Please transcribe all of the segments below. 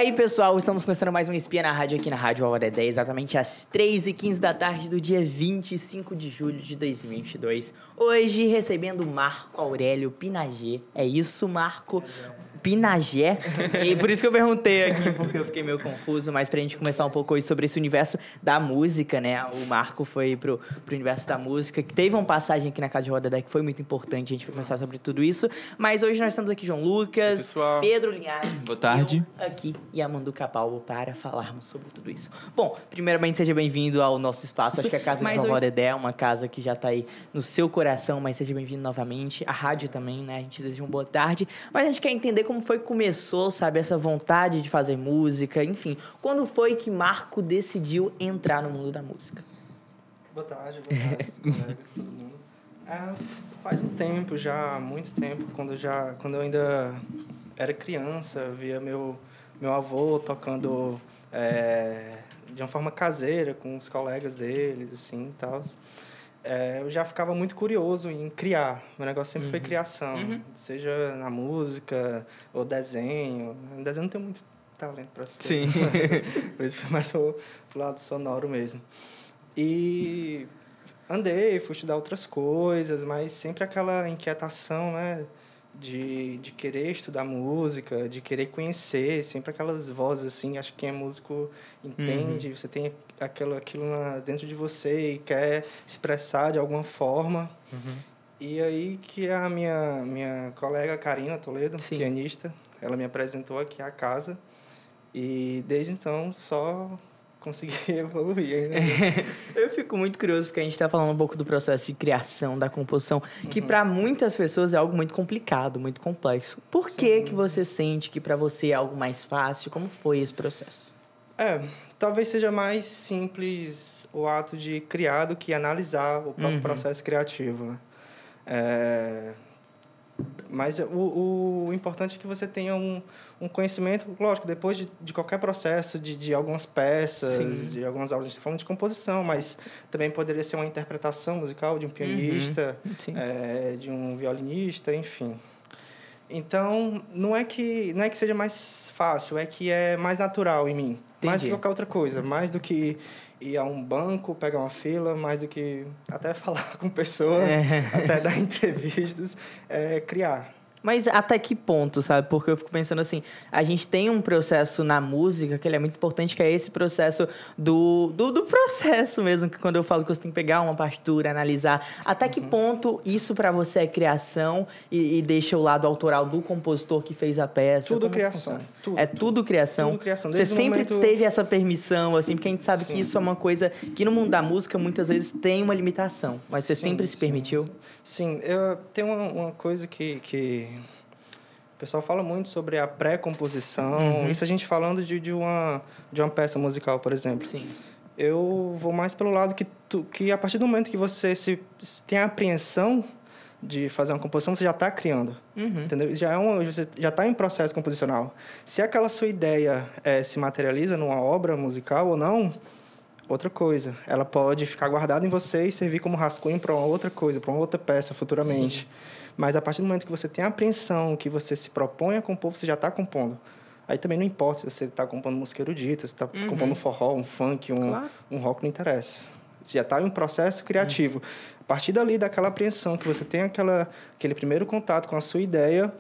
aí, pessoal, estamos começando mais um Espia na Rádio aqui na Rádio Hora 10, exatamente às 3h15 da tarde do dia 25 de julho de 2022. Hoje, recebendo Marco Aurélio Pinagé. É isso, Marco? Pinagé? E por isso que eu perguntei aqui, porque eu fiquei meio confuso, mas pra gente começar um pouco hoje sobre esse universo da música, né? O Marco foi pro universo da música, que teve uma passagem aqui na Casa de Roda 10 que foi muito importante, a gente vai conversar sobre tudo isso. Mas hoje nós estamos aqui, João Lucas, Pedro Linhares, boa tarde. Eu aqui e a Manduca Paulo para falarmos sobre tudo isso. Bom, primeiramente seja bem-vindo ao nosso espaço, acho que a Casa de Roda 10 é uma casa que já tá aí no seu coração, mas seja bem-vindo novamente. A rádio também, né? A gente deseja uma boa tarde, mas a gente quer entender como foi que começou, sabe, essa vontade de fazer música, enfim. Quando foi que Marco decidiu entrar no mundo da música? Boa tarde, colegas, todo mundo. Faz um tempo já, muito tempo, quando eu ainda era criança, via meu avô tocando de uma forma caseira, com os colegas deles, assim, e tal. Eu já ficava muito curioso em criar. Meu negócio sempre foi criação, seja na música ou desenho. No desenho não tenho muito talento para isso. Sim. Por isso foi mais pro lado sonoro mesmo. E fui estudar outras coisas, mas sempre aquela inquietação, né? De querer estudar música, de querer conhecer, sempre aquelas vozes assim, acho que quem é músico entende, você tem aquilo dentro de você e quer expressar de alguma forma. E aí que a minha colega Karina Toledo, Sim. pianista, ela me apresentou aqui a casa e desde então só consegui evoluir ainda. Eu fico muito curioso porque a gente está falando um pouco do processo de criação, da composição, que para muitas pessoas é algo muito complicado, muito complexo. Por que você sente que para você é algo mais fácil? Como foi esse processo? Talvez seja mais simples o ato de criar do que analisar o próprio processo criativo. Mas o importante é que você tenha um conhecimento, lógico, depois de qualquer processo, de algumas peças, Sim. de algumas aulas, a gente está falando de composição, mas também poderia ser uma interpretação musical de um pianista, de um violinista, enfim. Então, não é que seja mais fácil, é que é mais natural em mim. Entendi. Mais do que qualquer outra coisa, mais do que ir a um banco, pegar uma fila, mais do que até falar com pessoas, até dar entrevistas, criar. Mas até que ponto, sabe? Porque eu fico pensando assim, a gente tem um processo na música que ele é muito importante, que é esse processo do processo mesmo, que quando eu falo que você tem que pegar uma partitura, analisar, até que ponto isso pra você é criação e deixa o lado autoral do compositor que fez a peça? Tudo criação. Tudo criação? Tudo criação. Você sempre teve essa permissão, assim, porque a gente sabe que isso é uma coisa que no mundo da música muitas vezes tem uma limitação, mas você sempre se permitiu? Sim, tem uma coisa que o pessoal fala muito sobre a pré-composição. Isso a gente falando de uma peça musical, por exemplo. Sim. Eu vou mais pelo lado que a partir do momento que você tem a apreensão de fazer uma composição, você já está criando. Entendeu? Você já está em processo composicional. Se aquela sua ideia se materializa numa obra musical ou não, outra coisa. Ela pode ficar guardada em você e servir como rascunho para uma outra coisa, para uma outra peça futuramente. Sim. Mas a partir do momento que você tem a apreensão, que você se propõe a compor, você já está compondo. Aí também não importa se você está compondo música erudita, se está compondo um forró, um funk, um rock, não interessa. Você já está em um processo criativo. A partir dali, daquela apreensão, que você tem aquele primeiro contato com a sua ideia,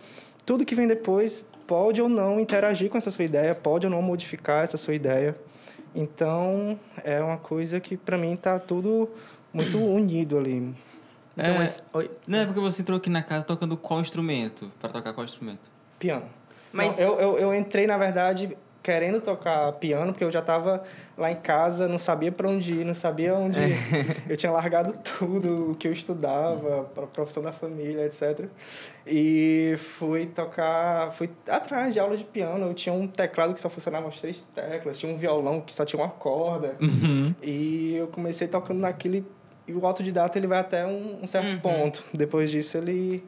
tudo que vem depois pode ou não interagir com essa sua ideia, pode ou não modificar essa sua ideia. Então, é uma coisa que, para mim, está tudo muito unido ali. Então, não é porque você entrou aqui na casa tocando qual instrumento? Para tocar qual instrumento? Piano. Mas não, eu entrei, na verdade, querendo tocar piano, porque eu já estava lá em casa, não sabia para onde ir, não sabia onde... Eu tinha largado tudo o que eu estudava, para a profissão da família, etc. E fui atrás de aula de piano. Eu tinha um teclado que só funcionava as 3 teclas, tinha um violão que só tinha uma corda. E eu comecei tocando naquele... E o autodidata, ele vai até um certo ponto. Depois disso, ele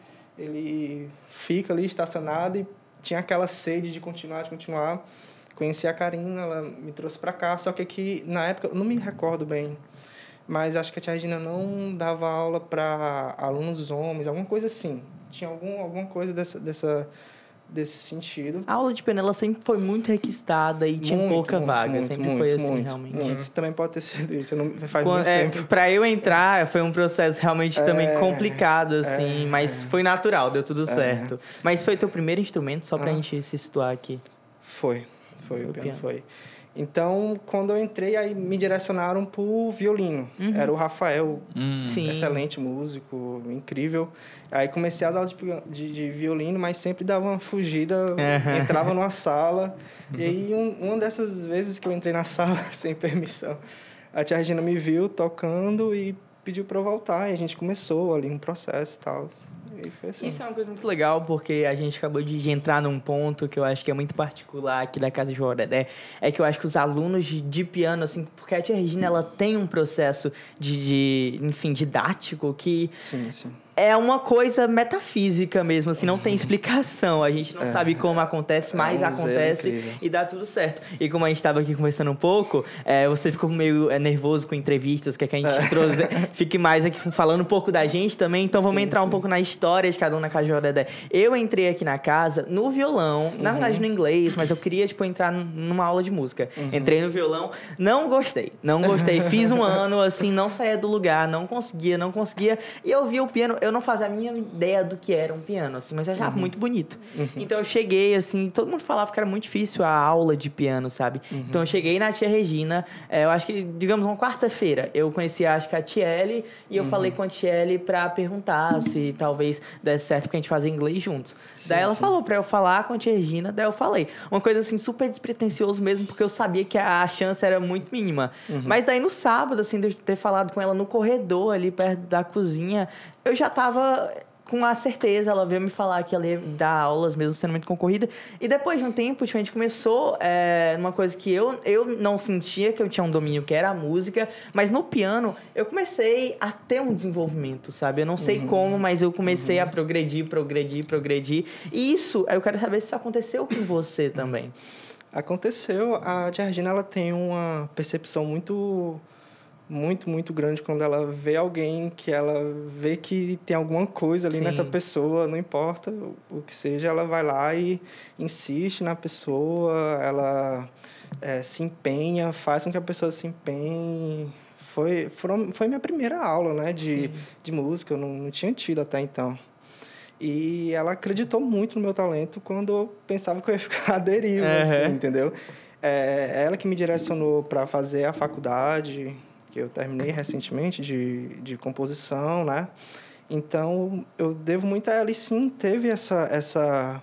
fica ali estacionado e tinha aquela sede de continuar. Conheci a Karina, ela me trouxe para cá, só que aqui, na época, eu não me recordo bem, mas acho que a tia Regina não dava aula para alunos homens, alguma coisa assim. Tinha alguma coisa desse sentido. A aula de piano, ela sempre foi muito requisitada e tinha pouca vaga. Sempre foi assim, realmente. Muito. Também pode ter sido isso. Não faz muito tempo. Pra eu entrar, foi um processo realmente também complicado, assim. Mas foi natural, deu tudo certo. Mas foi teu primeiro instrumento, só pra gente se situar aqui? Foi, o piano foi. Então, quando eu entrei, aí me direcionaram pro violino. Era o Rafael, excelente músico, incrível. Aí comecei as aulas de violino, mas sempre dava uma fugida, entrava numa sala. E aí, uma dessas vezes que eu entrei na sala, sem permissão, a tia Regina me viu tocando e pediu para eu voltar. E a gente começou ali um processo e tal. E foi assim. Isso é uma coisa muito legal, porque a gente acabou de entrar num ponto que eu acho que é muito particular aqui da Casa de João Dedé, é que eu acho que os alunos de piano, assim, porque a tia Regina, ela tem um processo enfim, didático que... Sim. É uma coisa metafísica mesmo, assim, não tem explicação. A gente não sabe como acontece, mas acontece e dá tudo certo. E como a gente estava aqui conversando um pouco, você ficou meio nervoso com entrevistas, que a gente trouxe, fique mais aqui falando um pouco da gente também. Então vamos entrar um pouco na história de cada um na Casa de João Dedé. Eu entrei aqui na casa no violão, na verdade no inglês, mas eu queria, entrar numa aula de música. Entrei no violão, não gostei. Fiz um ano, assim, não saía do lugar, não conseguia. E eu vi o piano, eu não fazia a minha ideia do que era um piano, assim, mas eu achava muito bonito. Então eu cheguei, assim, todo mundo falava que era muito difícil a aula de piano, sabe? Então eu cheguei na tia Regina, eu acho que, digamos, uma quarta-feira, eu conheci, acho que a Tiele, e eu falei com a Tiele pra perguntar se talvez desse certo, porque a gente fazia inglês juntos. Daí ela falou pra eu falar com a tia Regina, daí eu falei. Uma coisa, assim, super despretensioso mesmo, porque eu sabia que a chance era muito mínima. Mas daí no sábado, assim, de eu ter falado com ela no corredor ali perto da cozinha, eu já tava com a certeza, ela veio me falar que ela ia dar aulas mesmo sendo muito concorrida. E depois de um tempo, a gente começou numa coisa que eu não sentia que eu tinha um domínio, que era a música, mas no piano eu comecei a ter um desenvolvimento, sabe? Eu não sei como, mas eu comecei a progredir. E isso, eu quero saber se isso aconteceu com você também. Aconteceu. A tia Regina, ela tem uma percepção muito grande quando ela vê alguém, que ela vê que tem alguma coisa ali nessa pessoa, não importa o que seja, ela vai lá e insiste na pessoa, ela se empenha, faz com que a pessoa se empenhe. Foi minha primeira aula, né, de música, eu não tinha tido até então. E ela acreditou muito no meu talento quando eu pensava que eu ia ficar à deriva, assim, entendeu? Ela que me direcionou para fazer a faculdade, que eu terminei recentemente, de composição, né? Então, eu devo muito a ela. E sim, teve essa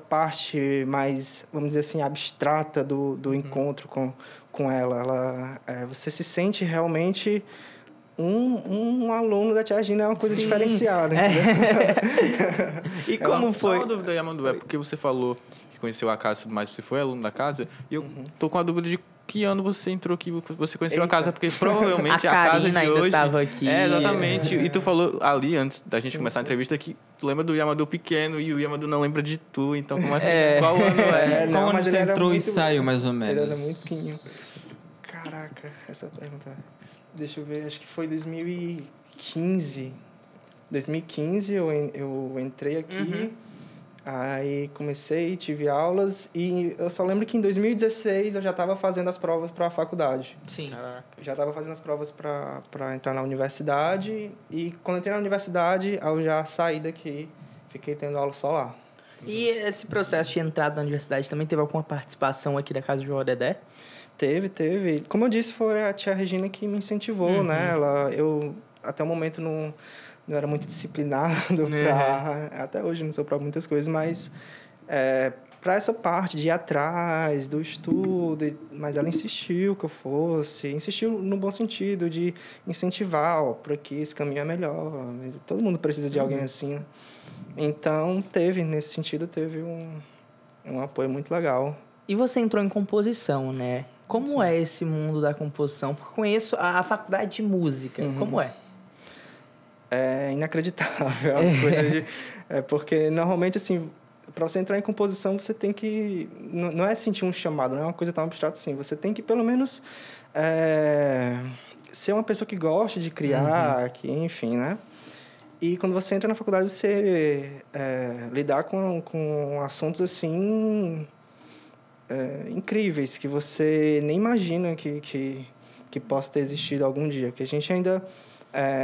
parte mais, vamos dizer assim, abstrata do encontro com ela. Você se sente realmente um aluno da tia Regina, é uma coisa diferenciada. E como foi? Só uma dúvida, Yamandu, porque você falou que conheceu a casa e tudo mais, você foi aluno da casa, e eu tô com a dúvida de que ano você entrou aqui, você conheceu a casa, porque provavelmente a casa de hoje... Tava aqui. Exatamente. E tu falou ali, antes da gente começar a entrevista, que tu lembra do Yamandu pequeno e o Yamandu não lembra de tu, então como assim? Qual ano é? Qual ano mas você ele entrou muito, e saiu, mais ou menos? Ele era muito pequenininho. Caraca, essa pergunta... Deixa eu ver, acho que foi 2015. 2015 eu entrei aqui, aí comecei, tive aulas, e eu só lembro que em 2016 eu já estava fazendo as provas para a faculdade. Sim. Caraca. Já estava fazendo as provas para entrar na universidade, e quando entrei na universidade, eu já saí daqui, fiquei tendo aula só lá. E esse processo de entrada na universidade também teve alguma participação aqui da Casa de João Dedé? Teve. Como eu disse, foi a tia Regina que me incentivou, né? Eu, até o momento, não era muito disciplinado até hoje não sou para muitas coisas, mas para essa parte de ir atrás do estudo, mas ela insistiu que eu fosse, insistiu no bom sentido de incentivar, por aqui esse caminho é melhor, todo mundo precisa de alguém assim, né? Então, nesse sentido, teve um apoio muito legal. E você entrou em composição, né? Como é esse mundo da composição? Porque eu conheço a faculdade de música. Como é? É inacreditável. Porque, normalmente, assim, para você entrar em composição, você tem que... Não é sentir um chamado, não é uma coisa tão abstrata assim. Você tem que, pelo menos, ser uma pessoa que gosta de criar, que, enfim, né? E quando você entra na faculdade, você lidar com assuntos assim incríveis, que você nem imagina que possa ter existido algum dia. Porque a gente ainda,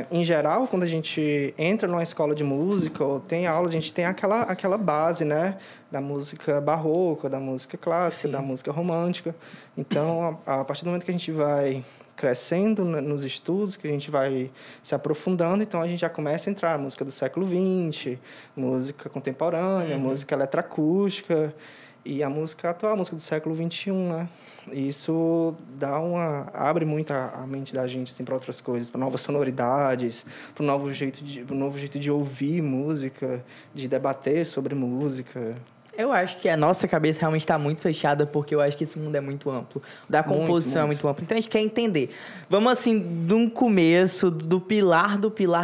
em geral, quando a gente entra numa escola de música ou tem aula, a gente tem aquela base, né? Da música barroca, da música clássica, Sim. da música romântica. Então, a partir do momento que a gente vai crescendo nos estudos, que a gente vai se aprofundando, então a gente já começa a entrar na música do século XX, música contemporânea, música eletroacústica e a música atual, a música do século XXI, né? E isso abre muito a mente da gente assim, para outras coisas, para novas sonoridades, para um novo jeito de ouvir música, de debater sobre música. Eu acho que a nossa cabeça realmente está muito fechada, porque eu acho que esse mundo é muito amplo. Da composição é muito amplo. Então, a gente quer entender. Vamos, assim, de um começo, do pilar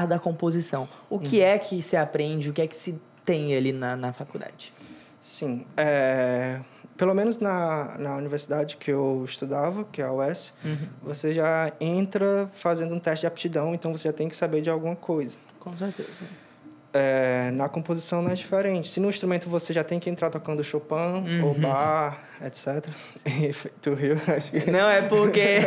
da composição. O que é que se aprende, o que é que se tem ali na faculdade? Sim. Pelo menos na universidade que eu estudava, que é a UES, você já entra fazendo um teste de aptidão, então você já tem que saber de alguma coisa. Com certeza. Na composição não é diferente. Se no instrumento você já tem que entrar tocando Chopin ou Bach, etc. Tu riu? Acho que... Não, é porque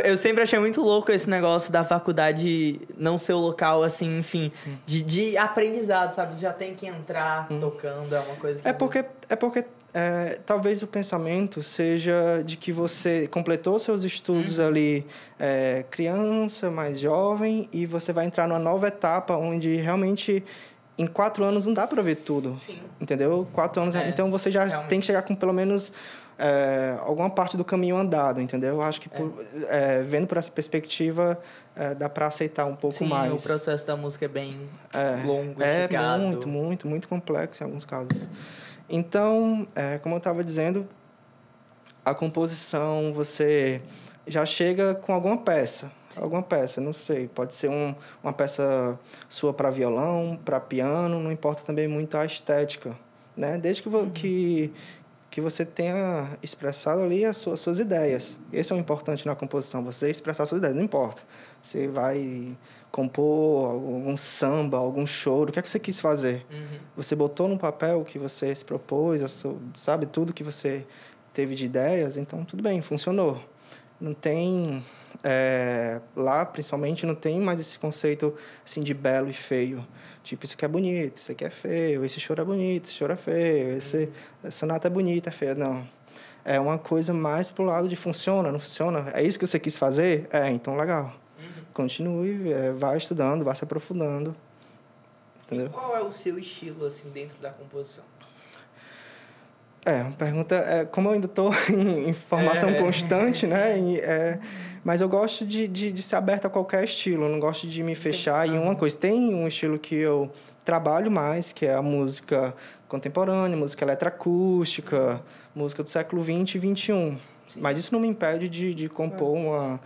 eu sempre achei muito louco esse negócio da faculdade não ser o local, assim, enfim, de aprendizado, sabe? Você já tem que entrar tocando, é uma coisa que... É porque talvez o pensamento seja de que você completou seus estudos ali criança, mais jovem, e você vai entrar numa nova etapa onde realmente em 4 anos não dá para ver tudo. Sim. Entendeu? 4 anos. Então você já realmente tem que chegar com pelo menos alguma parte do caminho andado, entendeu? Eu acho que vendo por essa perspectiva dá para aceitar um pouco mais. Sim, o processo da música é bem longo, esticado. Muito complexo em alguns casos. Então, como eu estava dizendo, a composição, você já chega com alguma peça. Alguma peça, não sei. Pode ser uma peça sua para violão, para piano, não importa também muito a estética, né? Desde que você tenha expressado ali as suas ideias. Esse é o importante na composição, você expressar suas ideias, não importa. Você vai compor algum samba, algum choro, o que é que você quis fazer? Você botou no papel o que você se propôs, sabe, tudo que você teve de ideias, então tudo bem, funcionou. Não tem... lá, principalmente, não tem mais esse conceito assim, de belo e feio. Tipo, isso aqui é bonito, isso aqui é feio, esse choro é bonito, esse choro é feio, essa nota é bonita, é feia. Não. É uma coisa mais pro lado de funciona, não funciona? É isso que você quis fazer? Então legal. Continue, vai estudando, vai se aprofundando. Entendeu? E qual é o seu estilo, assim, dentro da composição? Uma pergunta... como eu ainda estou em formação constante, né? Mas eu gosto de ser aberto a qualquer estilo. Eu não gosto de me fechar em uma coisa. Tem um estilo que eu trabalho mais, que é a música contemporânea, música eletroacústica, música do século XX e XXI. Mas isso não me impede de compor uma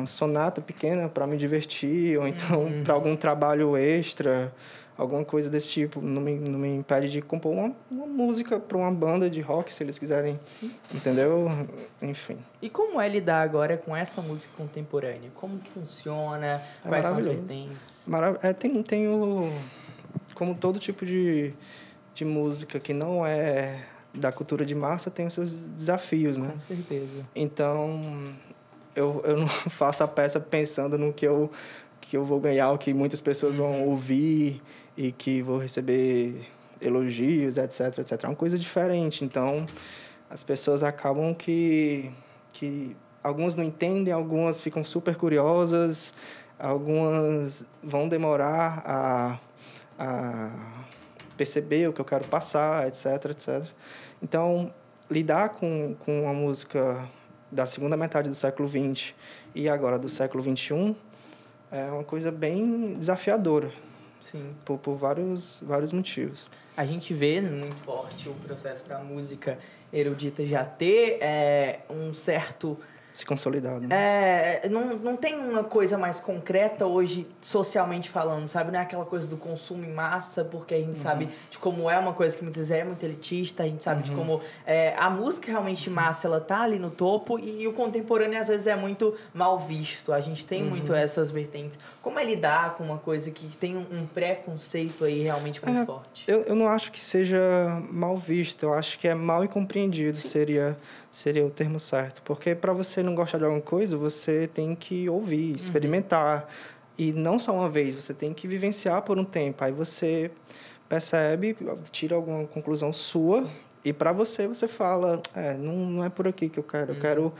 sonata pequena para me divertir, ou então para algum trabalho extra, alguma coisa desse tipo. Não me impede de compor uma música para uma banda de rock, se eles quiserem. Sim. Entendeu? Enfim. E como é lidar agora com essa música contemporânea? Como que funciona? Quais são as vertentes? Como todo tipo de música que não é da cultura de massa, tem os seus desafios, né? Com certeza. Então, eu não faço a peça pensando no que eu vou ganhar, o que muitas pessoas vão ouvir e que vou receber elogios, etc, etc. É uma coisa diferente. Então, as pessoas acabam que algumas não entendem, algumas ficam super curiosas, algumas vão demorar a perceber o que eu quero passar, etc, etc. Então, lidar com a música da segunda metade do século XX e agora do século XXI é uma coisa bem desafiadora. Sim. Por vários motivos. A gente vê muito forte o processo da música erudita já ter um certo se consolidado, né? Não tem uma coisa mais concreta hoje, socialmente falando, sabe? Não é aquela coisa do consumo em massa, porque a gente sabe de como é uma coisa que muitas vezes é muito elitista, a gente sabe de como a música realmente massa, ela tá ali no topo, e o contemporâneo às vezes é muito mal visto. A gente tem muito essas vertentes. Como é lidar com uma coisa que tem um preconceito aí realmente muito forte? Eu não acho que seja mal visto, eu acho que é mal incompreendido, seria o termo certo. Porque para você não gostar de alguma coisa, você tem que ouvir, experimentar. E não só uma vez, você tem que vivenciar por um tempo. Aí você percebe, tira alguma conclusão sua, e para você fala, não é por aqui que eu quero. Eu quero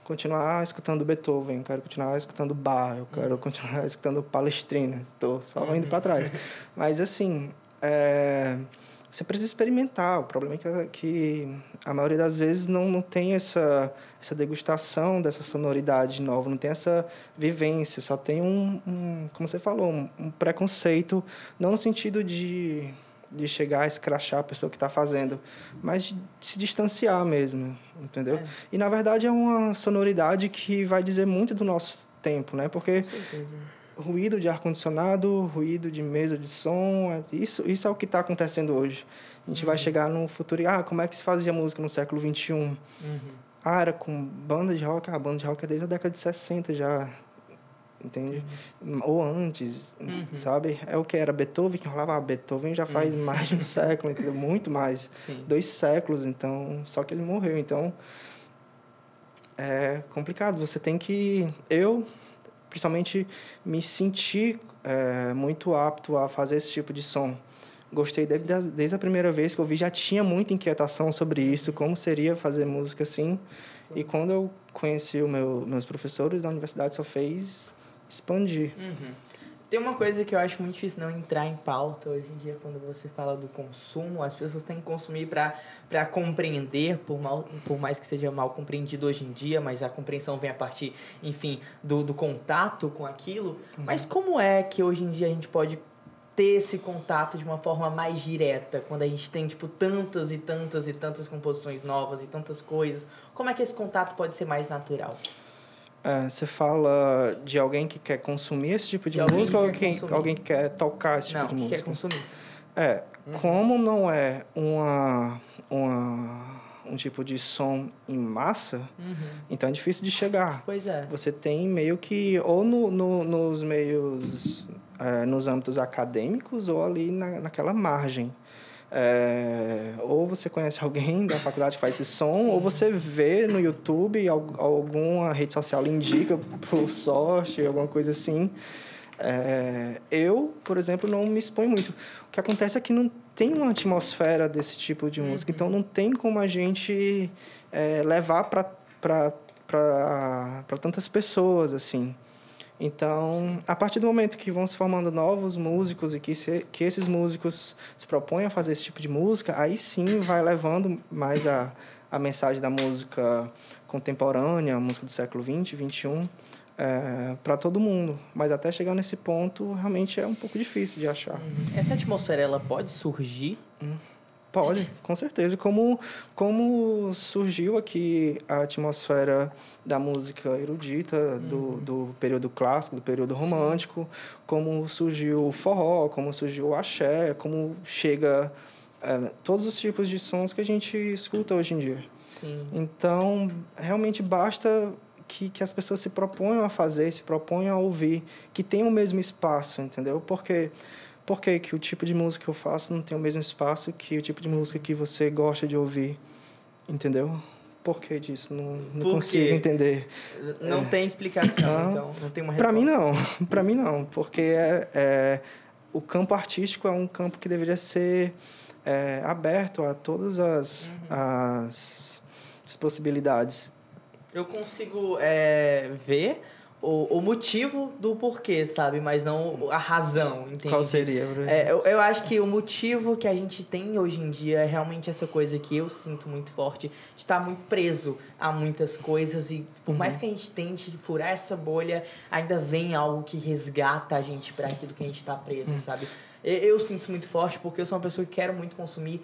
continuar escutando Beethoven, eu quero continuar escutando Bach, eu quero continuar escutando Palestrina. Estou só indo para trás. Mas, assim, você precisa experimentar. O problema é que a maioria das vezes não tem essa degustação dessa sonoridade nova, não tem essa vivência, só tem como você falou, um preconceito, não no sentido de chegar a escrachar a pessoa que está fazendo, mas de se distanciar mesmo, entendeu? E, na verdade, é uma sonoridade que vai dizer muito do nosso tempo, né? Porque ruído de ar-condicionado, ruído de mesa de som, isso é o que está acontecendo hoje. A gente vai chegar no futuro e, como é que se fazia música no século XXI? Era com banda de rock. A banda de rock é desde a década de 60 já, entende? Ou antes, sabe? É o que era Beethoven, que rolava Beethoven já faz mais de um século, entendeu? Muito mais. 2 séculos, então, só que ele morreu. Então, é complicado. Você tem que... principalmente, me senti muito apto a fazer esse tipo de som. Gostei desde a primeira vez que eu vi, já tinha muita inquietação sobre isso, como seria fazer música assim. E quando eu conheci meus professores da universidade, só fez expandir. Tem uma coisa que eu acho muito difícil não entrar em pauta hoje em dia, quando você fala do consumo. As pessoas têm que consumir para compreender, por mais que seja mal compreendido hoje em dia, mas a compreensão vem a partir, enfim, do contato com aquilo. Mas como é que hoje em dia a gente pode ter esse contato de uma forma mais direta, quando a gente tem, tipo, tantas e tantas e tantas composições novas e tantas coisas? Como é que esse contato pode ser mais natural? Você fala de alguém que quer consumir esse tipo de música ou alguém que quer tocar esse tipo de música? Não, que quer consumir. Como não é um tipo de som em massa, então é difícil de chegar. Pois é. Você tem meio que, ou nos meios, nos âmbitos acadêmicos, ou ali naquela margem. Ou você conhece alguém da faculdade que faz esse som, ou você vê no YouTube, alguma rede social indica por sorte, alguma coisa assim. Eu, por exemplo, não me exponho muito. O que acontece é que não tem uma atmosfera desse tipo de música, então não tem como a gente levar para tantas pessoas, assim. Então, a partir do momento que vão se formando novos músicos e que esses músicos se propõem a fazer esse tipo de música, aí sim vai levando mais a mensagem da música contemporânea, a música do século XX, XXI, para todo mundo. Mas até chegar nesse ponto, realmente é um pouco difícil de achar. Essa atmosfera, ela pode surgir? Pode, com certeza. Como surgiu aqui a atmosfera da música erudita, do período clássico, do período romântico, como surgiu o forró, como surgiu o axé, como chega todos os tipos de sons que a gente escuta hoje em dia. Sim. Então, realmente basta que as pessoas se proponham a fazer, se proponham a ouvir, que tenham o mesmo espaço, entendeu? Por que o tipo de música que eu faço não tem o mesmo espaço que o tipo de música que você gosta de ouvir, entendeu? Por que disso? Não consigo entender. Não tem explicação, então não tem uma resposta. Para mim não, porque o campo artístico é um campo que deveria ser aberto a todas as possibilidades. Eu consigo ver o motivo do porquê, sabe? Mas não a razão, entende? Qual seria, Bruno? Eu acho que o motivo que a gente tem hoje em dia é realmente essa coisa que eu sinto muito forte, de estar muito preso a muitas coisas e por mais que a gente tente furar essa bolha, ainda vem algo que resgata a gente para aquilo que a gente está preso, sabe? Eu sinto isso muito forte porque eu sou uma pessoa que quero muito consumir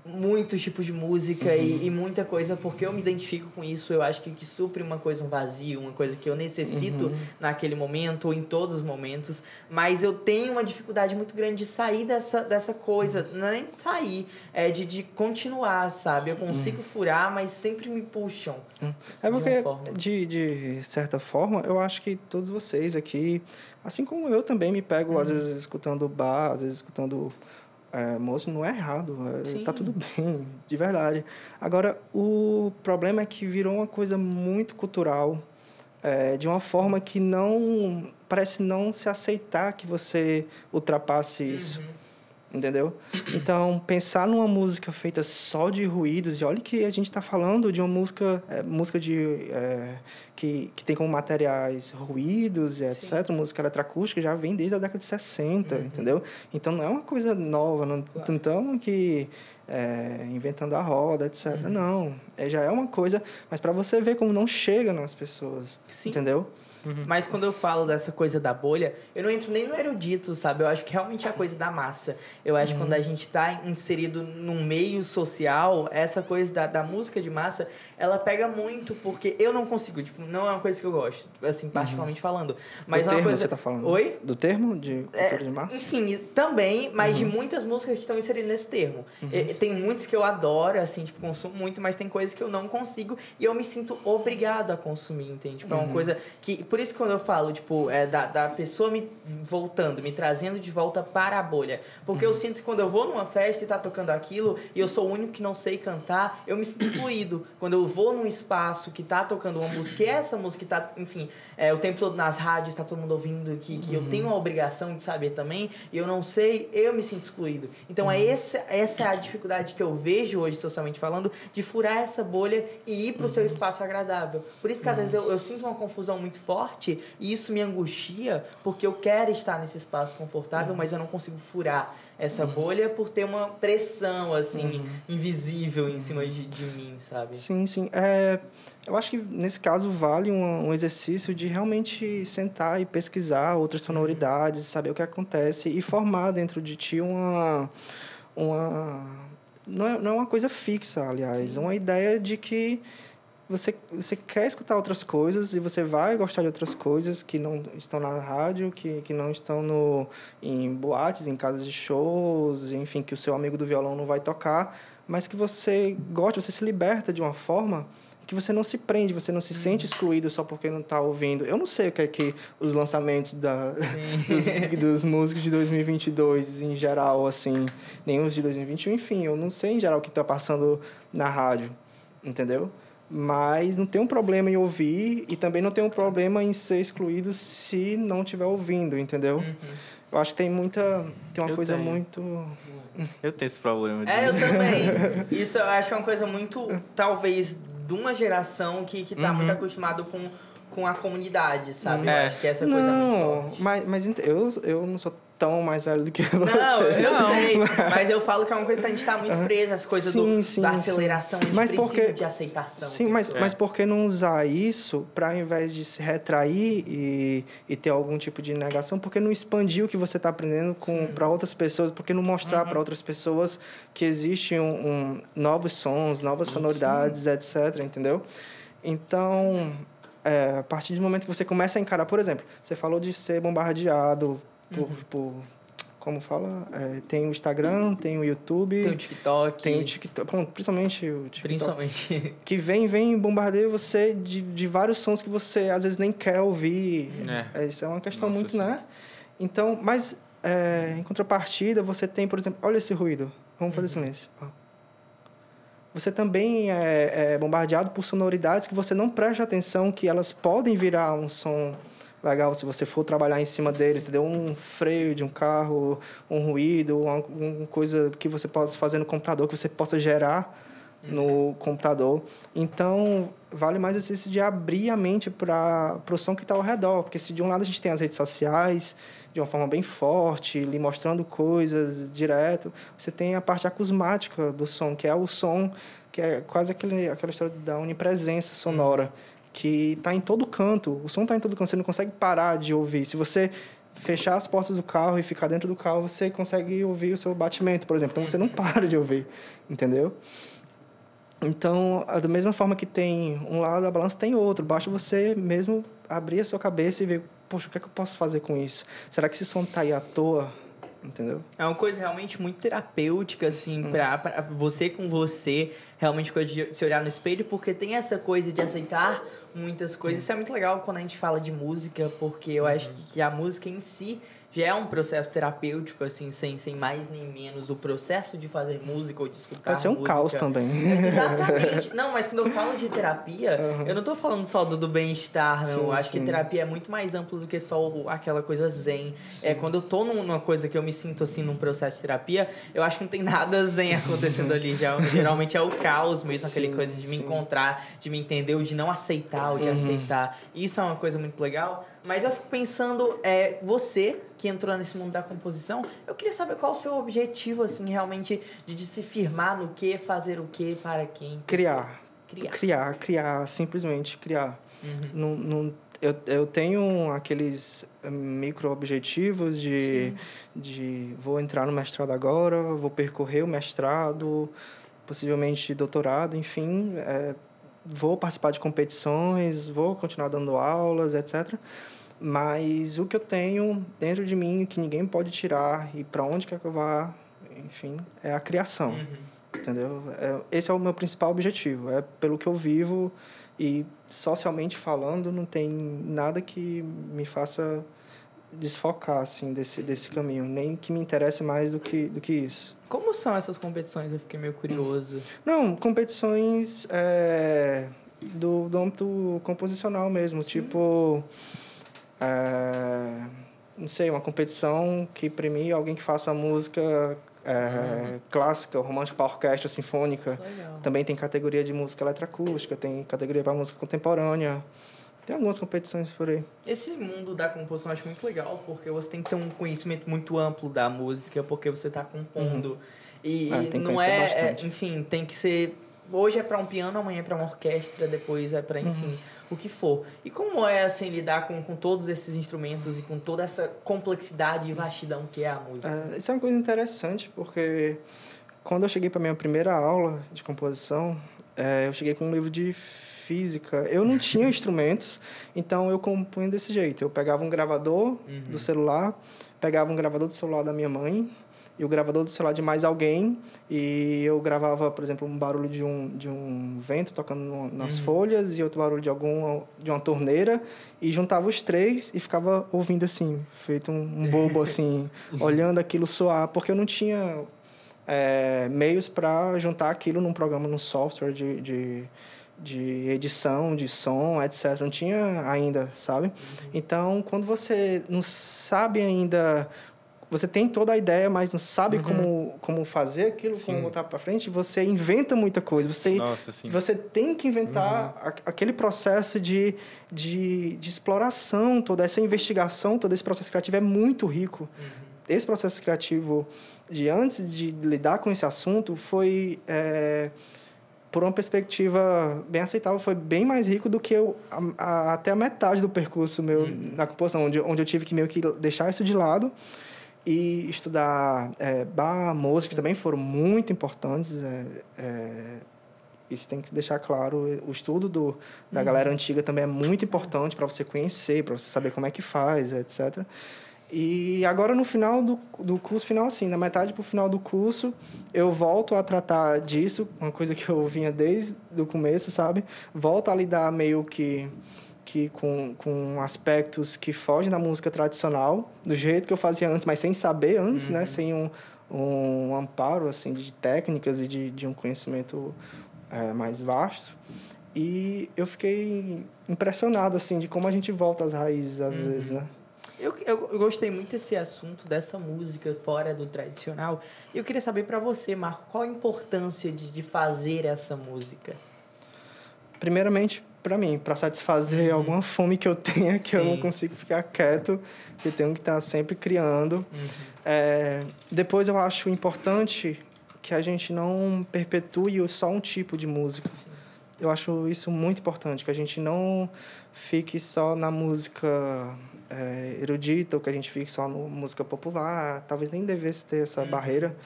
muitos tipos de música e muita coisa, porque eu me identifico com isso. Eu acho que supre uma coisa, um vazio, uma coisa que eu necessito naquele momento ou em todos os momentos. Mas eu tenho uma dificuldade muito grande de sair dessa coisa. Não é nem de sair, é de continuar, sabe? Eu consigo furar, mas sempre me puxam. É porque, de certa forma, eu acho que todos vocês aqui, assim como eu também me pego, às vezes, escutando bar, às vezes, escutando... moço, não é errado, tá tudo bem, de verdade. Agora, o problema é que virou uma coisa muito cultural, de uma forma que não... Parece não se aceitar que você ultrapasse isso, entendeu? Então, pensar numa música feita só de ruídos, e olha que a gente está falando de uma música, que tem como materiais ruídos e etc. Música eletroacústica já vem desde a década de 60, entendeu? Então, não é uma coisa nova, não estamos aqui inventando a roda, etc. Não, já é uma coisa, mas para você ver como não chega nas pessoas, entendeu? Mas quando eu falo dessa coisa da bolha, eu não entro nem no erudito, sabe? Eu acho que realmente é a coisa da massa. Eu acho que quando a gente está inserido num meio social, essa coisa da música de massa, ela pega muito, porque eu não consigo, tipo, não é uma coisa que eu gosto, assim, particularmente falando. Mas do é uma termo coisa... você tá falando? Oi? Do termo de cultura de massa? Enfim, também, mas de muitas músicas que estão inseridas nesse termo. Tem muitas que eu adoro, assim, tipo, consumo muito, mas tem coisas que eu não consigo e eu me sinto obrigado a consumir, entende? Tipo, é uma coisa que... Por isso que quando eu falo, tipo, da pessoa me trazendo de volta para a bolha. Porque eu sinto que quando eu vou numa festa e tá tocando aquilo e eu sou o único que não sei cantar, eu me sinto excluído. Quando eu vou num espaço que tá tocando uma música, e essa música tá, enfim, o tempo todo nas rádios, tá todo mundo ouvindo, que eu tenho a obrigação de saber também, e eu não sei, eu me sinto excluído. Então, essa é a dificuldade que eu vejo hoje, socialmente falando, de furar essa bolha e ir pro seu espaço agradável. Por isso que, às vezes, eu sinto uma confusão muito forte, e isso me angustia, porque eu quero estar nesse espaço confortável, mas eu não consigo furar essa bolha por ter uma pressão, assim, invisível em cima de mim, sabe? Sim, sim. Eu acho que, nesse caso, vale um exercício de realmente sentar e pesquisar outras sonoridades, saber o que acontece e formar dentro de ti uma não é uma coisa fixa, aliás, uma ideia de que você quer escutar outras coisas e você vai gostar de outras coisas que não estão na rádio, que não estão em boates, em casas de shows, enfim, que o seu amigo do violão não vai tocar, mas que você gosta, você se liberta de uma forma que você não se prende, você não se sente excluído só porque não está ouvindo. Eu não sei o que é que os lançamentos dos músicos de 2022 em geral, assim, nem os de 2021, enfim, eu não sei em geral o que está passando na rádio, entendeu? Mas não tem um problema em ouvir e também não tem um problema em ser excluído se não estiver ouvindo, entendeu? Eu acho que tem uma coisa muito... Eu tenho esse problema disso. Eu também. Isso eu acho que é uma coisa muito, talvez, de uma geração que tá muito acostumado com a comunidade, sabe? Eu acho que essa coisa é muito forte. Mas eu não sou tão mais velho do que você. Não, eu sei. Mas eu falo que é uma coisa que a gente tá muito preso, as coisas da aceleração, a gente precisa de aceitação. Sim, mas por que não usar isso para, ao invés de se retrair e ter algum tipo de negação, por que não expandir o que você está aprendendo para outras pessoas? Por que não mostrar para outras pessoas que existem novos sons, novas sonoridades, etc., entendeu? Então, a partir do momento que você começa a encarar, por exemplo, você falou de ser bombardeado por como fala? Tem o Instagram, tem o YouTube... Tem o TikTok. Bom, principalmente o TikTok. Principalmente. Que vem bombardeia você de vários sons que você, às vezes, nem quer ouvir. Isso é uma questão muito, né? Então, mas, em contrapartida, você tem, por exemplo... Olha esse ruído. Vamos fazer silêncio. Você também é bombardeado por sonoridades que você não presta atenção, que elas podem virar um som legal se você for trabalhar em cima deles, entendeu? Um freio de um carro, um ruído, uma coisa que você possa fazer no computador, que você possa gerar no computador. Então, vale mais exercício de abrir a mente para o som que está ao redor, porque se de um lado a gente tem as redes sociais, de uma forma bem forte, lhe mostrando coisas direto, você tem a parte acusmática do som, que é o som, que é quase aquela história da onipresença sonora, que está em todo canto. O som está em todo canto, você não consegue parar de ouvir. Se você fechar as portas do carro e ficar dentro do carro, você consegue ouvir o seu batimento, por exemplo. Então, você não para de ouvir, entendeu? Então, da mesma forma que tem um lado da balança, tem outro. Basta você mesmo abrir a sua cabeça e ver, poxa, o que é que eu posso fazer com isso? Será que esse som tá aí à toa? Entendeu? É uma coisa realmente muito terapêutica, assim, pra você com você, realmente coisa de se olhar no espelho, porque tem essa coisa de aceitar muitas coisas. Isso é muito legal quando a gente fala de música, porque eu acho que a música em si já é um processo terapêutico, assim, sem mais nem menos. O processo de fazer música ou de escutar Pode ser um música. Caos também. Exatamente. Não, mas quando eu falo de terapia, eu não tô falando só do bem-estar, não. Sim, Eu acho que sim. terapia é muito mais amplo do que só aquela coisa zen. É, quando eu tô numa coisa que eu me sinto, assim, num processo de terapia, eu acho que não tem nada zen acontecendo ali. Geralmente é o caos mesmo, aquela coisa de me encontrar, de me entender, ou de não aceitar, ou de aceitar. Isso é uma coisa muito legal. Mas eu fico pensando, você que entrou nesse mundo da composição, eu queria saber qual o seu objetivo, assim, realmente, de se firmar no que, fazer o que, para quem. Criar, simplesmente criar. Eu tenho aqueles micro-objetivos de vou entrar no mestrado agora, vou percorrer o mestrado, possivelmente doutorado, enfim, vou participar de competições, vou continuar dando aulas, etc. Mas o que eu tenho dentro de mim, que ninguém pode tirar, e para onde quer que eu vá, enfim, é a criação. Entendeu? Esse é o meu principal objetivo. É pelo que eu vivo e, socialmente falando, não tem nada que me faça desfocar assim, desse caminho. Nem que me interesse mais do que isso. Como são essas competições? Eu fiquei meio curioso. Não, competições do âmbito composicional mesmo. Sim. Tipo... não sei, uma competição que premie alguém que faça música clássica, romântica para orquestra sinfônica. Legal. Também tem categoria de música eletroacústica, tem categoria para música contemporânea. Tem algumas competições por aí. Esse mundo da composição eu acho muito legal, porque você tem que ter um conhecimento muito amplo da música, porque você está compondo. E tem que não bastante. enfim, tem que ser... Hoje é para um piano, amanhã é para uma orquestra, depois é para, enfim, o que for. E como é, assim, lidar com todos esses instrumentos e com toda essa complexidade e vastidão que é a música? Isso é uma coisa interessante, porque quando eu cheguei para minha primeira aula de composição, eu cheguei com um livro de física. Eu não tinha instrumentos, então eu compunha desse jeito. Eu pegava um gravador do celular, pegava um gravador do celular da minha mãe, e o gravador do celular de mais alguém, e eu gravava, por exemplo, um barulho de um vento tocando nas folhas, e outro barulho de uma torneira, e juntava os três e ficava ouvindo assim, feito um bobo, assim, olhando aquilo soar, porque eu não tinha meios para juntar aquilo num programa, num software de edição, de som, etc. Não tinha ainda, sabe? Então, quando você não sabe ainda... Você tem toda a ideia, mas não sabe como fazer aquilo, como botar para frente, você inventa muita coisa. Você tem que inventar aquele processo de exploração, toda essa investigação, todo esse processo criativo é muito rico. Esse processo criativo, antes de lidar com esse assunto, foi... por uma perspectiva bem aceitável, foi bem mais rico do que até a metade do percurso meu na composição, onde eu tive que meio que deixar isso de lado e estudar Bach, Mozart, que também foram muito importantes. Isso tem que deixar claro. O estudo da galera antiga também é muito importante para você conhecer, para você saber como é que faz, etc. E agora, no final do curso final, assim, na metade para o final do curso, eu volto a tratar disso, uma coisa que eu vinha desde o começo, sabe? Volto a lidar meio que com aspectos que fogem da música tradicional, do jeito que eu fazia antes, mas sem saber antes, né? Sem um amparo, assim, de técnicas e de um conhecimento mais vasto. E eu fiquei impressionado, assim, de como a gente volta às raízes, às vezes, né? Eu gostei muito desse assunto, dessa música fora do tradicional. E eu queria saber para você, Marco, qual a importância de fazer essa música? Primeiramente, para mim, para satisfazer alguma fome que eu tenha, que eu não consigo ficar quieto, que eu tenho que estar sempre criando. Depois, eu acho importante que a gente não perpetue só um tipo de música. Eu acho isso muito importante, que a gente não fique só na música erudita, ou que a gente fique só na música popular. Talvez nem devesse ter essa barreira.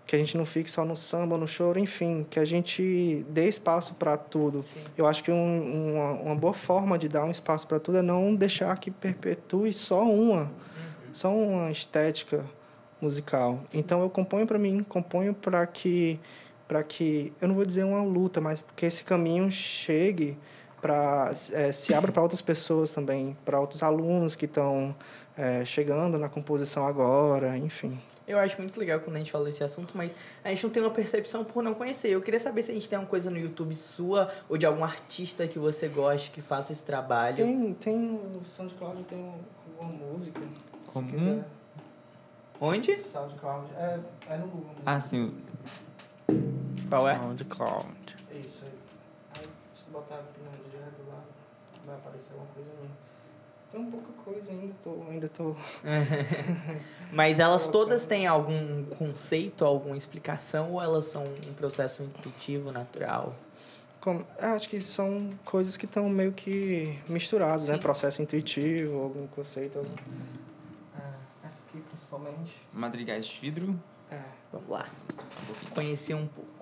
Que a gente não fique só no samba, no choro, enfim, que a gente dê espaço para tudo. Sim. Eu acho que uma boa forma de dar um espaço para tudo é não deixar que perpetue só uma estética musical. Então eu componho para mim, componho para que eu não vou dizer uma luta, mas que esse caminho chegue se abra para outras pessoas também, para outros alunos que estão chegando na composição agora, enfim. Eu acho muito legal quando a gente fala desse assunto, mas a gente não tem uma percepção por não conhecer. Eu queria saber se a gente tem uma coisa no YouTube sua ou de algum artista que você goste, que faça esse trabalho. Tem no SoundCloud tem alguma música. Como? Se quiser. Onde? SoundCloud. É no Google. Ah, sim. Qual é? SoundCloud. É isso aí. Aí, se botar aqui no direto lá, vai aparecer alguma coisa minha. Tem pouca coisa ainda tô... Mas elas todas têm algum conceito, alguma explicação, ou elas são um processo intuitivo, natural? Acho que são coisas que estão meio que misturadas, Sim. né? Processo intuitivo, algum conceito. Essa aqui, principalmente. Madrigais de vidro. Vamos lá. Conhecer um pouco.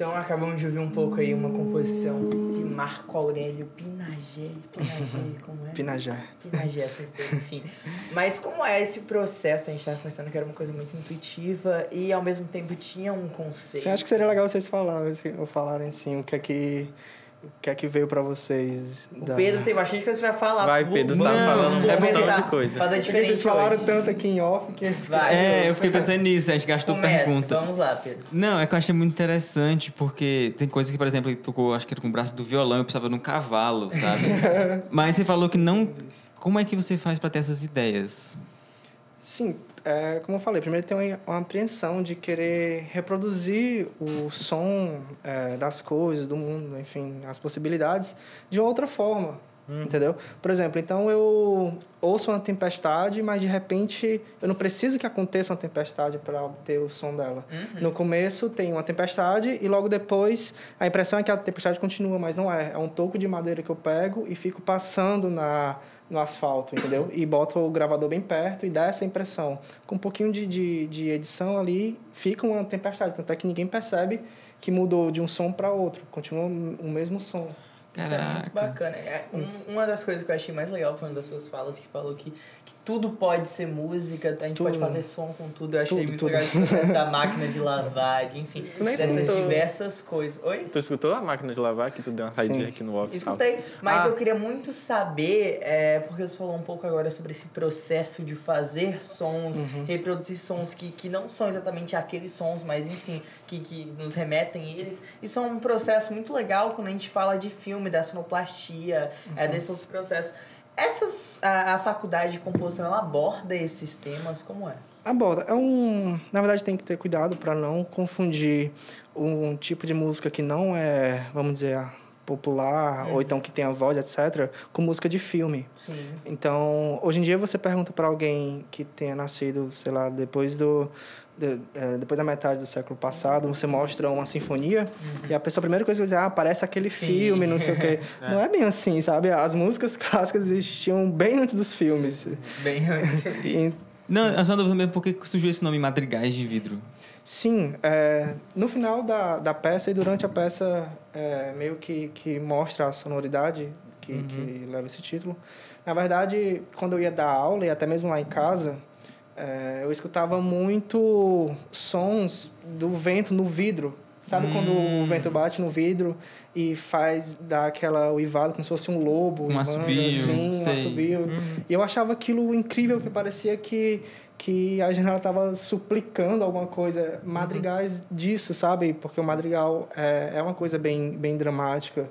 Então acabamos de ouvir um pouco aí uma composição de Marco Aurélio Pinagé, como é? Pinagé, acertei, enfim. Mas como é esse processo? A gente estava pensando que era uma coisa muito intuitiva e ao mesmo tempo tinha um conceito. Sim, acho que seria legal vocês falarem assim, o que é que veio pra vocês. O Pedro tem bastante coisa pra falar. Vai, Pedro, tá falando um montão de coisa. Fazer diferente. Vocês falaram hoje. tanto aqui em off que... Vai, eu fiquei pensando nisso, a gente gastou pergunta. Vamos lá, Pedro. Não, é que eu achei muito interessante, porque tem coisa que, por exemplo, ele tocou, acho que era com o braço do violão, eu precisava de um cavalo, sabe? Mas você falou que não... Como é que você faz pra ter essas ideias? Sim, como eu falei, primeiro tem uma apreensão de querer reproduzir o som das coisas, do mundo, enfim, as possibilidades, de uma outra forma, entendeu? Por exemplo, então eu ouço uma tempestade, mas de repente eu não preciso que aconteça uma tempestade para obter o som dela. No começo tem uma tempestade e logo depois a impressão é que a tempestade continua, mas não é. É um toco de madeira que eu pego e fico passando no asfalto, entendeu? E boto o gravador bem perto e dá essa impressão. Com um pouquinho de edição ali, fica uma tempestade. Tanto é que ninguém percebe que mudou de um som para outro. Continua o mesmo som. Isso é muito bacana. Uma das coisas que eu achei mais legal foi uma das suas falas, que falou que tudo pode ser música, a gente pode fazer som com tudo. Eu achei muito legal esse processo da máquina de lavar, enfim, dessas diversas coisas. Oi? Tu escutou a máquina de lavar que tu deu uma saidinha aqui no off? Escutei, mas eu queria muito saber, porque você falou um pouco agora sobre esse processo de fazer sons, reproduzir sons que não são exatamente aqueles sons, mas enfim, que nos remetem a eles. Isso é um processo muito legal quando a gente fala de filme, da sonoplastia, desses outros processos. A faculdade de composição, ela aborda esses temas, como é? Aborda. Na verdade, tem que ter cuidado para não confundir um tipo de música que não é, vamos dizer, popular, ou então que tem a voz, etc., com música de filme. Sim. Então, hoje em dia, você pergunta para alguém que tenha nascido, sei lá, depois da metade do século passado, você mostra uma sinfonia e a pessoa, a primeira coisa que vai dizer, parece aquele filme, não sei o quê. Não é bem assim, sabe? As músicas clássicas existiam bem antes dos filmes. Sim, bem antes. Não, eu só dúvida mesmo por que surgiu esse nome Madrigais de Vidro. Sim, no final da peça e durante a peça meio que mostra a sonoridade que leva esse título. Na verdade, quando eu ia dar aula e até mesmo lá em casa, eu escutava muito sons do vento no vidro. Sabe quando o vento bate no vidro e dá aquela uivada como se fosse um lobo? Um assobio. Assim, um assobio. E eu achava aquilo incrível, que parecia que a janela estava suplicando alguma coisa, madrigais disso, sabe? Porque o madrigal é uma coisa bem dramática,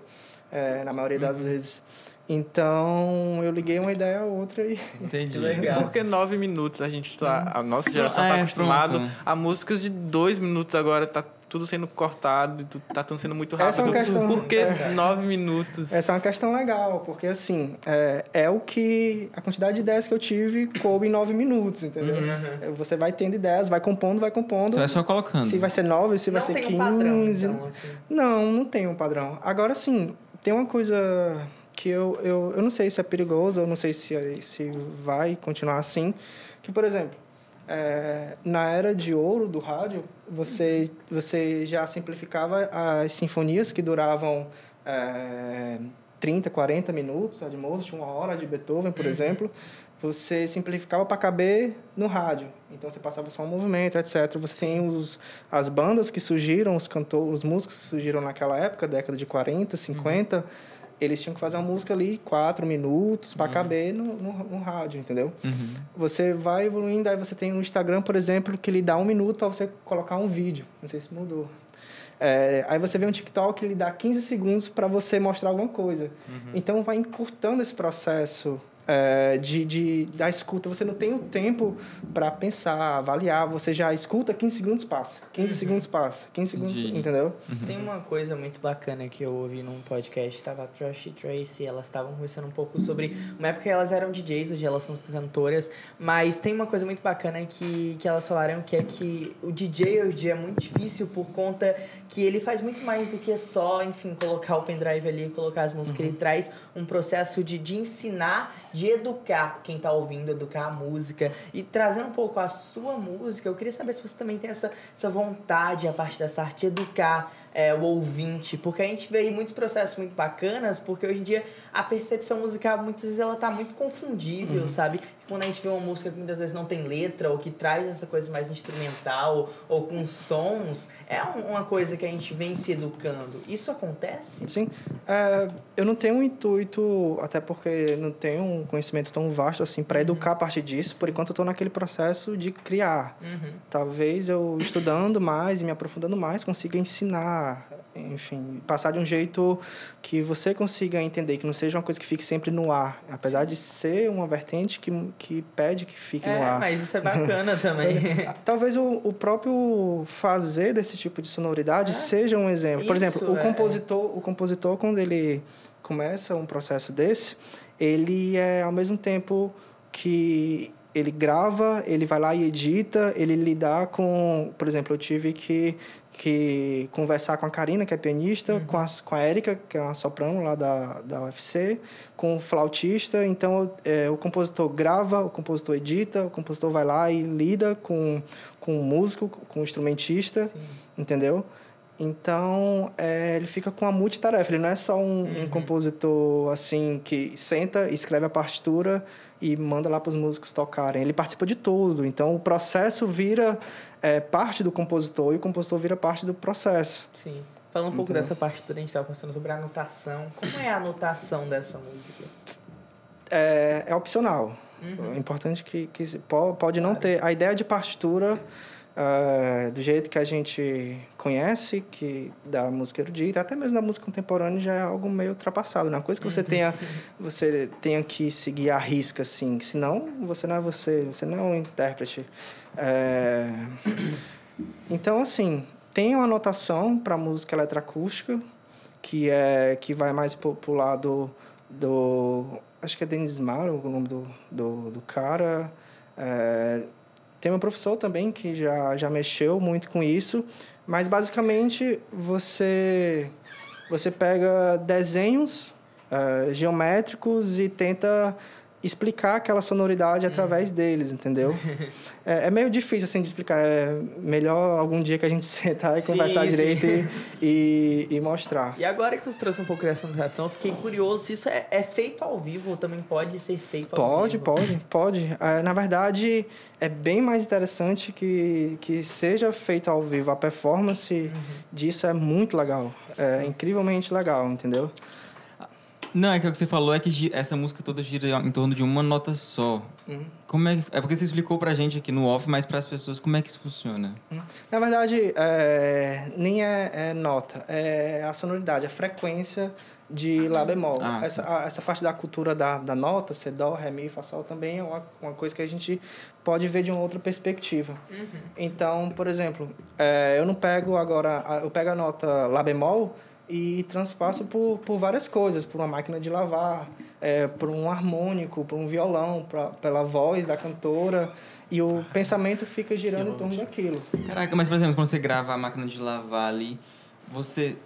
na maioria das vezes. Então, eu liguei uma ideia a outra e... Entendi. Legal. Porque 9 minutos a nossa geração tá acostumado a músicas de 2 minutos agora, tá tudo sendo cortado, tá tudo sendo muito rápido. Essa é uma questão... Por que 9 minutos? Essa é uma questão legal, porque assim, o que... A quantidade de ideias que eu tive coube em 9 minutos, entendeu? Você vai tendo ideias, vai compondo. Você vai só colocando. Se vai ser 9, se vai ser 15... Não tem um padrão, então, assim. Não tem um padrão. Agora, sim, tem uma coisa que eu não sei se é perigoso, eu não sei se vai continuar assim, que, por exemplo, na era de ouro do rádio, você já simplificava as sinfonias que duravam 30, 40 minutos, a de Mozart, 1 hora, de Beethoven, por exemplo, você simplificava para caber no rádio. Então, você passava só um movimento, etc. Você tem as bandas que surgiram, os músicos que surgiram naquela época, década de 40, 50... Eles tinham que fazer uma música ali, 4 minutos, para caber no rádio, entendeu? Você vai evoluindo, aí você tem um Instagram, por exemplo, que lhe dá 1 minuto para você colocar um vídeo. Não sei se mudou. Aí você vê um TikTok que lhe dá 15 segundos para você mostrar alguma coisa. Então, vai encurtando esse processo da escuta. Você não tem o tempo para pensar, avaliar. Você já escuta, 15 segundos passa. 15 segundos passa. 15 segundos, entendeu? Tem uma coisa muito bacana que eu ouvi num podcast, estava a Trush e Tracy, elas estavam conversando um pouco sobre... Uma época elas eram DJs, hoje elas são cantoras, mas tem uma coisa muito bacana que elas falaram, que é que o DJ hoje é muito difícil por conta que ele faz muito mais do que só, enfim, colocar o pendrive ali, colocar as músicas. Ele traz um processo de ensinar, de educar quem está ouvindo, educar a música. E trazendo um pouco a sua música, eu queria saber se você também tem essa vontade, a parte dessa arte, de educar o ouvinte, porque a gente vê aí muitos processos muito bacanas, porque hoje em dia a percepção musical, muitas vezes, ela tá muito confundível, sabe? Quando a gente vê uma música que muitas vezes não tem letra, ou que traz essa coisa mais instrumental, ou com sons, é uma coisa que a gente vem se educando. Isso acontece? Sim. Eu não tenho um intuito, até porque não tenho um conhecimento tão vasto assim para educar a partir disso. Por enquanto eu estou naquele processo de criar. Talvez eu estudando mais e me aprofundando mais consiga ensinar, enfim, passar de um jeito que você consiga entender, que não seja uma coisa que fique sempre no ar, apesar de ser uma vertente que pede que fique no ar. Mas isso é bacana também. Talvez o próprio fazer desse tipo de sonoridade seja um exemplo. Por exemplo, o compositor, quando ele começa um processo desse, ele é, ao mesmo tempo que ele grava, ele vai lá e edita, ele lidar com... Por exemplo, eu tive que conversar com a Karina, que é pianista, com a Érica, que é uma soprano lá da UFC, com o flautista. Então, o compositor grava, o compositor edita, o compositor vai lá e lida com o músico, com o instrumentista, entendeu? Então, ele fica com a multitarefa. Ele não é só um compositor, assim, que senta, escreve a partitura e manda lá para os músicos tocarem. Ele participa de tudo. Então, o processo vira parte do compositor e o compositor vira parte do processo. Sim. Falando um pouco dessa partitura, a gente estava conversando sobre a anotação. Como é a anotação dessa música? É opcional. É importante que pode não ter. A ideia de partitura... do jeito que a gente conhece, que da música erudita, até mesmo da música contemporânea, já é algo meio ultrapassado, né? Uma coisa que você tenha que seguir à risca, assim, senão você não é você não é um intérprete. Então, assim, tem uma notação para música eletroacústica, que vai mais pro lado do... Acho que é Denis Maro, o nome do cara... Tem um professor também que já mexeu muito com isso, mas basicamente você pega desenhos geométricos e tenta explicar aquela sonoridade através deles, entendeu? É meio difícil assim de explicar. É melhor algum dia que a gente sentar e conversar direito e mostrar. E agora que você trouxe um pouco dessa notação, eu fiquei curioso se isso é feito ao vivo ou também pode ser feito ao vivo. Pode. Na verdade, é bem mais interessante que seja feito ao vivo. A performance disso é muito legal. É incrivelmente legal, entendeu? Não, é que o que você falou é que essa música toda gira em torno de uma nota só. Como é porque você explicou pra gente aqui no off, mas para as pessoas, como é que isso funciona? Na verdade, nem é nota, é a sonoridade, a frequência de Lá bemol. Essa parte da cultura da nota, ser Dó, Ré, Mi, Fá, Sol, também é uma coisa que a gente pode ver de uma outra perspectiva. Então, por exemplo, eu não pego agora... Eu pego a nota Lá bemol e transpasso por várias coisas, por uma máquina de lavar, por um harmônico, por um violão, pela voz da cantora, e o pensamento fica girando em torno daquilo. Caraca, mas por exemplo, quando você grava a máquina de lavar ali, você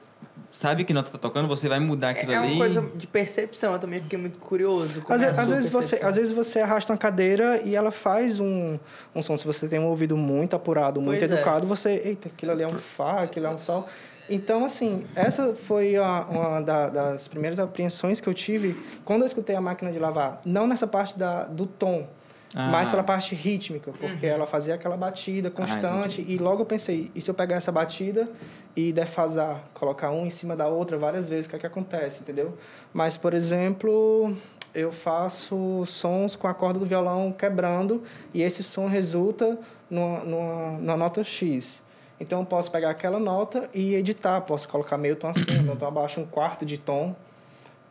sabe que nota tá tocando, você vai mudar aquilo ali? É uma coisa de percepção, eu também fiquei muito curioso. Às vezes você arrasta uma cadeira e ela faz um som. Se você tem um ouvido muito apurado, muito educado, eita, aquilo ali é um Fá, aquilo é um Sol... Então, assim, essa foi uma das primeiras apreensões que eu tive quando eu escutei a máquina de lavar. Não nessa parte do tom, mas pela parte rítmica, porque ela fazia aquela batida constante. E logo eu pensei, e se eu pegar essa batida e defasar, colocar uma em cima da outra várias vezes, o que é que acontece, entendeu? Mas, por exemplo, eu faço sons com a corda do violão quebrando e esse som resulta numa nota X. Então, eu posso pegar aquela nota e editar. Posso colocar meio tom acima, meio tom abaixo, um quarto de tom.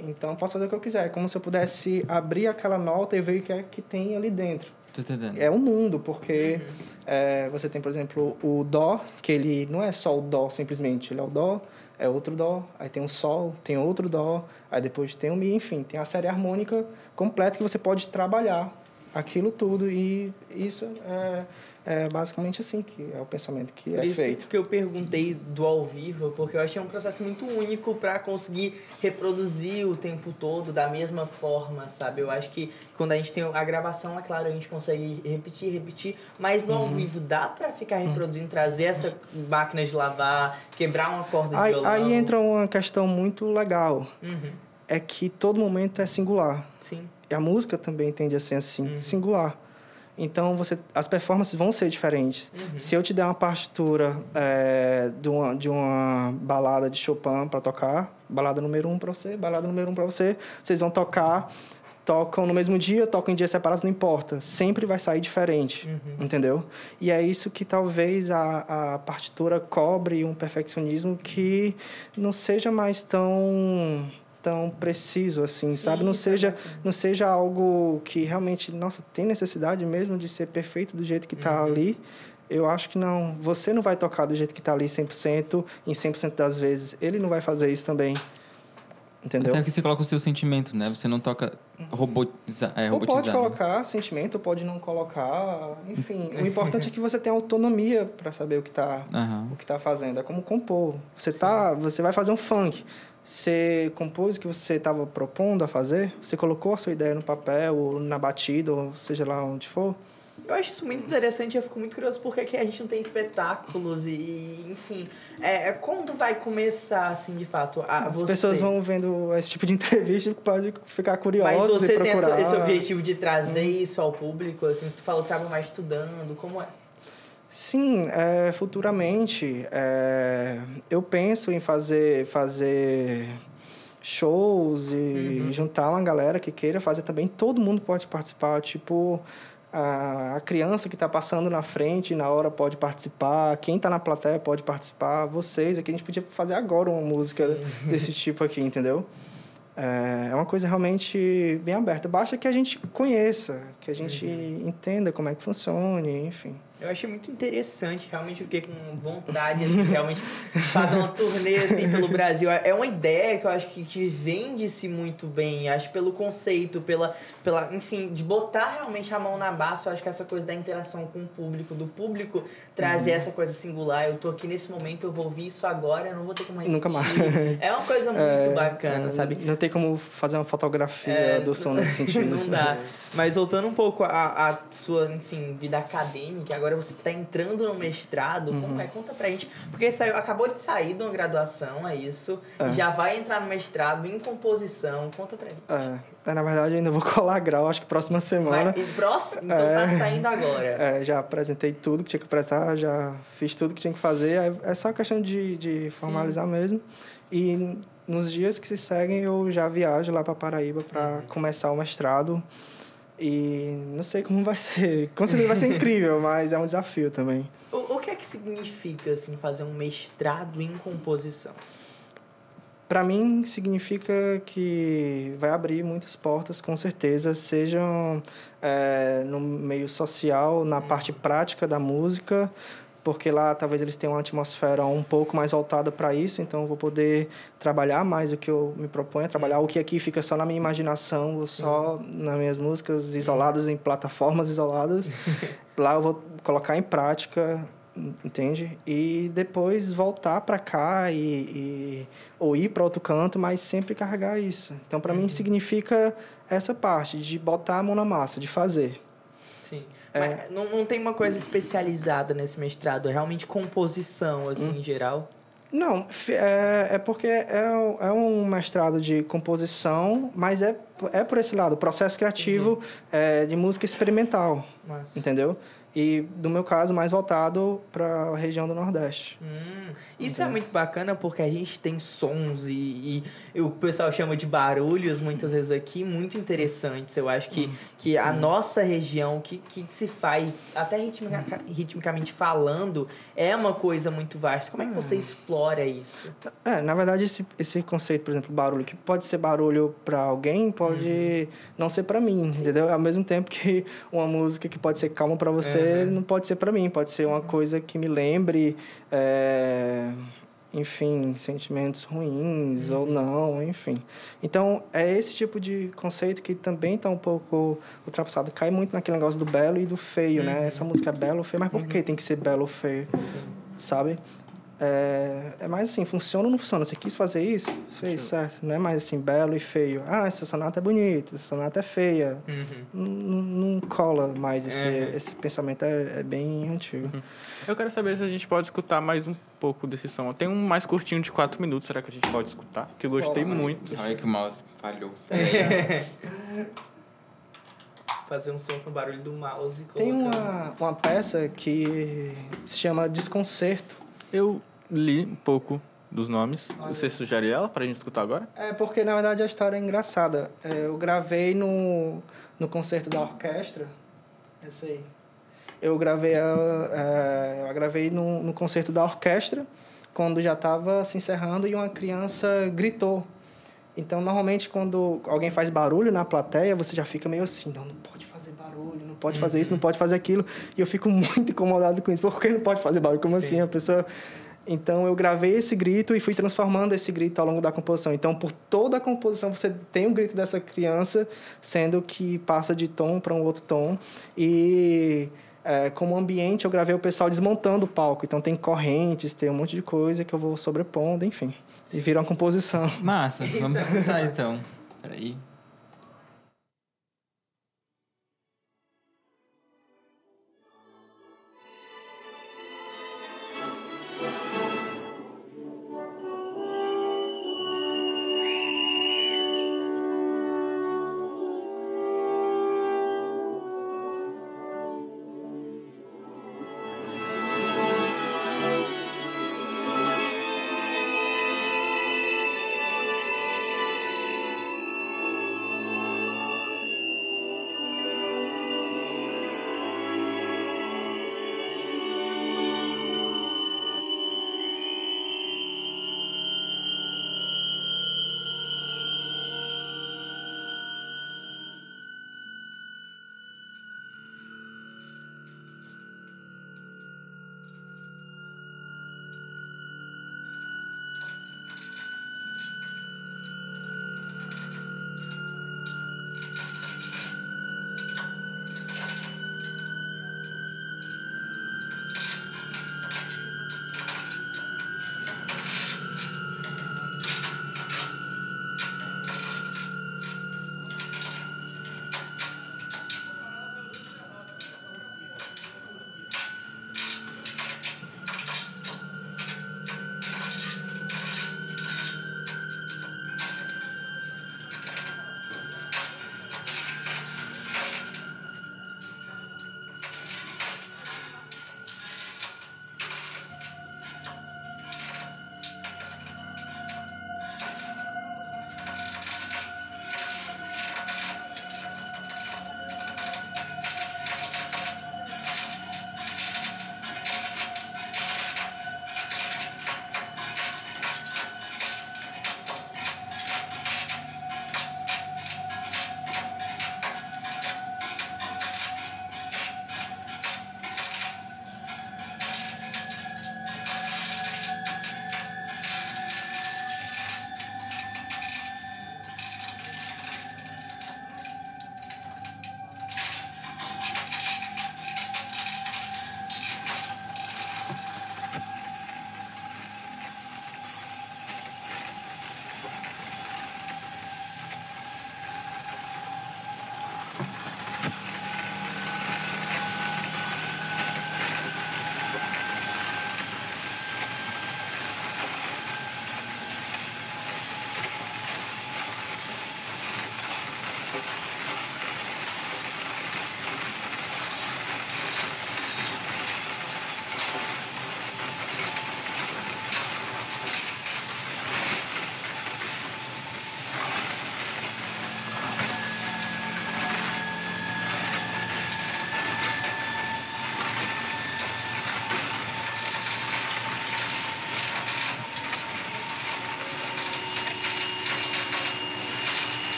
Então, eu posso fazer o que eu quiser. É como se eu pudesse abrir aquela nota e ver o que é que tem ali dentro. Tô entendendo. É um mundo, porque você tem, por exemplo, o Dó, que ele não é só o Dó, simplesmente. Ele é o Dó, é outro Dó, aí tem um Sol, tem outro Dó, aí depois tem o Mi, enfim. Tem a série harmônica completa que você pode trabalhar aquilo tudo. E isso é basicamente assim que é o pensamento que é feito. Isso que eu perguntei do ao vivo, porque eu achei um processo muito único para conseguir reproduzir o tempo todo da mesma forma, sabe? Eu acho que quando a gente tem a gravação, é claro, a gente consegue repetir, mas no ao vivo dá para ficar reproduzindo, trazer essa máquina de lavar, quebrar uma corda de violão. Aí entra uma questão muito legal, é que todo momento é singular. Sim. E a música também tende a ser assim, singular. Então, as performances vão ser diferentes. Se eu te der uma partitura de uma balada de Chopin para tocar, balada número 1 para você, balada número 1 para você, vocês vão tocam no mesmo dia, tocam em dias separados, não importa. Sempre vai sair diferente, entendeu? E é isso que talvez a partitura cobre um perfeccionismo que não seja mais tão preciso assim, sim, sabe? Não seja algo que realmente, nossa, tem necessidade mesmo de ser perfeito do jeito que está ali. Eu acho que não. Você não vai tocar do jeito que está ali 100%, em 100% das vezes. Ele não vai fazer isso também. Entendeu? Até que você coloca o seu sentimento, né? Você não toca robotizado. Ou pode colocar sentimento, ou pode não colocar. Enfim, o importante é que você tenha autonomia para saber o que tá fazendo. É como compor. Você vai fazer um funk. Você compôs o que você estava propondo a fazer? Você colocou a sua ideia no papel, ou na batida, ou seja lá onde for? Eu acho isso muito interessante, eu fico muito curioso porque aqui a gente não tem espetáculos e enfim, quando vai começar, assim, de fato, As pessoas vão vendo esse tipo de entrevista e podem ficar curiosas e procurar. Mas você tem esse objetivo de trazer isso ao público, assim, você falou que estava mais estudando, como é? Sim, futuramente eu penso em fazer shows e juntar uma galera que queira fazer também. Todo mundo pode participar, tipo, a criança que está passando na frente na hora pode participar, quem está na plateia pode participar, vocês aqui. A gente podia fazer agora uma música desse tipo aqui, entendeu? É uma coisa realmente bem aberta. Basta que a gente conheça, que a gente entenda como é que funciona, enfim. Eu achei muito interessante, realmente eu fiquei com vontade, assim, de realmente fazer uma turnê, assim, pelo Brasil. É uma ideia que eu acho que vende-se muito bem, acho pelo conceito, enfim, de botar realmente a mão na massa. Eu acho que essa coisa da interação com o público, do público trazer essa coisa singular. Eu tô aqui nesse momento, eu vou ouvir isso agora, eu não vou ter como repetir. Nunca mais. É uma coisa muito bacana, sabe? Não tem como fazer uma fotografia do som nesse sentido. Não dá. Mas voltando um pouco à sua, enfim, vida acadêmica, agora você está entrando no mestrado, como é? Conta pra gente. Porque acabou de sair de uma graduação, é isso, e já vai entrar no mestrado em composição. Conta pra gente. Na verdade, eu ainda vou colar grau, acho que próxima semana. Próximo? Então tá saindo agora. Já apresentei tudo que tinha que apresentar, já fiz tudo que tinha que fazer. É só questão de formalizar mesmo. E nos dias que se seguem, eu já viajo lá para Paraíba para começar o mestrado. E não sei como vai ser. Com certeza vai ser incrível, mas é um desafio também. O que é que significa, assim, fazer um mestrado em composição? Para mim, significa que vai abrir muitas portas, com certeza, sejam no meio social, na parte prática da música, porque lá talvez eles tenham uma atmosfera um pouco mais voltada para isso, então eu vou poder trabalhar mais o que eu me proponho, trabalhar o que aqui fica só na minha imaginação, ou só nas minhas músicas isoladas, em plataformas isoladas. Lá eu vou colocar em prática, entende? E depois voltar para cá ou ir para outro canto, mas sempre carregar isso. Então, para mim, significa essa parte de botar a mão na massa, de fazer. Sim. Mas não tem uma coisa especializada nesse mestrado? É realmente composição, assim, em geral? Não, porque é um mestrado de composição, mas é por esse lado, processo criativo de música experimental, entendeu? E, no meu caso, mais voltado para a região do Nordeste. Isso é muito bacana porque a gente tem sons e o pessoal chama de barulhos, muitas vezes aqui, muito interessantes. Eu acho que a nossa região, que se faz, até ritmicamente falando, é uma coisa muito vasta. Como é que você explora isso? Na verdade, esse conceito, por exemplo, barulho, que pode ser barulho para alguém, pode não ser para mim, entendeu? Ao mesmo tempo que uma música que pode ser calma para você, não pode ser para mim, pode ser uma coisa que me lembre, enfim, sentimentos ruins ou não, enfim. Então, é esse tipo de conceito que também está um pouco ultrapassado. Cai muito naquele negócio do belo e do feio, né? Essa música é belo ou feio, mas por que tem que ser belo ou feio? Sim. Sabe? É mais assim, funciona ou não funciona? Você quis fazer isso? Fez, certo. Não é mais assim, belo e feio. Ah, essa sonata é bonita, essa sonata é feia. Não cola mais esse pensamento, é bem antigo. Eu quero saber se a gente pode escutar mais um pouco desse som. Tem um mais curtinho de 4 minutos, será que a gente pode escutar? Que eu gostei muito. Olha que o mouse falhou. Fazer um som com o barulho do mouse. Tem uma peça que se chama Desconcerto. Eu li um pouco dos nomes. Você sugere ela pra gente escutar agora? É porque, na verdade, a história é engraçada. Eu gravei no concerto da orquestra. Essa aí. Eu gravei no concerto da orquestra, quando já estava se encerrando e uma criança gritou. Então, normalmente, quando alguém faz barulho na plateia, você já fica meio assim, não pode fazer barulho, não pode fazer isso, não pode fazer aquilo. E eu fico muito incomodado com isso. Por que não pode fazer barulho? Como assim? A pessoa... Então, eu gravei esse grito e fui transformando esse grito ao longo da composição. Então, por toda a composição, você tem o grito dessa criança, sendo que passa de tom para um outro tom. E... como ambiente, eu gravei o pessoal desmontando o palco. Então, tem correntes, tem um monte de coisa que eu vou sobrepondo, enfim. E vira uma composição. Massa, vamos escutar então. Peraí.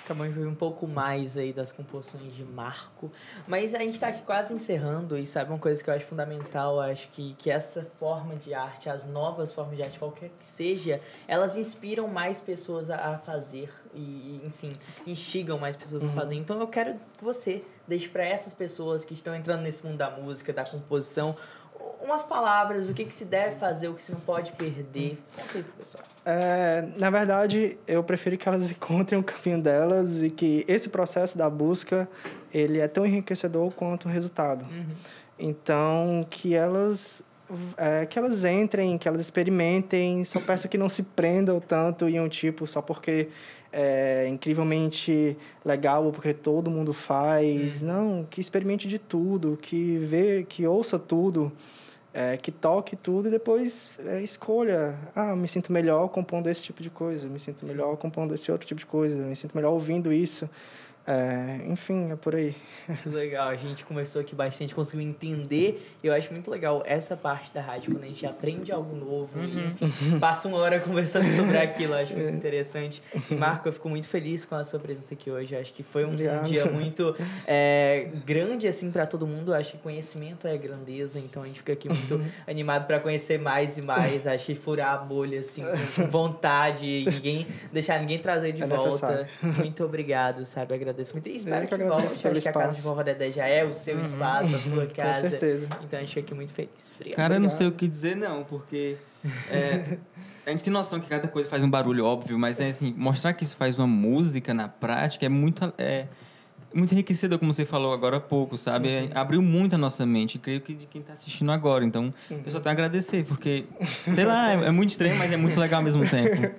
Acabamos de ver um pouco mais aí das composições de Marco, mas a gente está aqui quase encerrando e sabe uma coisa que eu acho fundamental, acho que essa forma de arte, as novas formas de arte, qualquer que seja, elas inspiram mais pessoas a fazer e, enfim, instigam mais pessoas a fazer. Então eu quero que você deixe para essas pessoas que estão entrando nesse mundo da música, da composição, umas palavras, o que se deve fazer, o que se não pode perder. Conta aí pro pessoal. Na verdade, eu prefiro que elas encontrem o caminho delas e que esse processo da busca, ele é tão enriquecedor quanto o resultado. Então, que elas entrem, que elas experimentem, só peço que não se prendam tanto em um tipo só porque é incrivelmente legal ou porque todo mundo faz. Não, que experimente de tudo, que ouça tudo. Que toque tudo e depois escolha. Me sinto melhor compondo esse tipo de coisa, me sinto melhor compondo esse outro tipo de coisa, me sinto melhor ouvindo isso. Enfim, é por aí. Que legal, a gente conversou aqui bastante, conseguiu entender. Eu acho muito legal essa parte da rádio, quando a gente aprende algo novo e, enfim, passa uma hora conversando sobre aquilo, eu acho muito interessante. Marco, eu fico muito feliz com a sua presença aqui hoje, eu acho que foi um dia muito grande, assim, para todo mundo. Eu acho que conhecimento é grandeza, então a gente fica aqui muito animado para conhecer mais e mais, acho que furar a bolha, assim, com vontade, e deixar ninguém trazer de volta. Necessário. Muito obrigado, sabe? Agradeço muito e espero que volte. Acho pelo que a casa de Vovó Dedé já é o seu espaço, a sua casa. Com certeza. Então a gente fica aqui muito feliz. Obrigado. Cara, eu não sei o que dizer, não, porque a gente tem noção que cada coisa faz um barulho, óbvio, mas assim, mostrar que isso faz uma música na prática é muito enriquecedor, como você falou agora há pouco, sabe? Abriu muito a nossa mente, creio que de quem está assistindo agora. Então, eu só tenho a agradecer, porque, sei lá, é muito estranho, mas é muito legal ao mesmo tempo.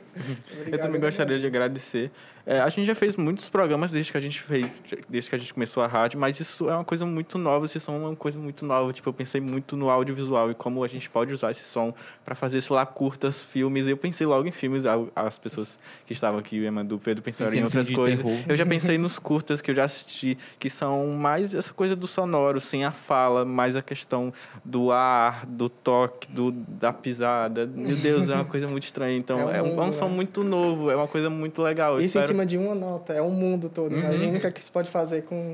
Eu também gostaria de agradecer. A gente já fez muitos programas desde que a gente começou a rádio, mas isso é uma coisa muito nova, esse som é uma coisa muito nova. Tipo, eu pensei muito no audiovisual e como a gente pode usar esse som para fazer, sei lá, curtas, filmes. Eu pensei logo em filmes, as pessoas que estavam aqui, o Emma do Pedro, pensaram em outras coisas. Eu já pensei nos curtas que eu já assisti, que são mais essa coisa do sonoro, sem a fala, mais a questão do ar, do toque, da pisada. Meu Deus, é uma coisa muito estranha. Então, é um som muito novo, é uma coisa muito legal. Isso em cima de uma nota, é um mundo todo. Imagina o que isso pode fazer com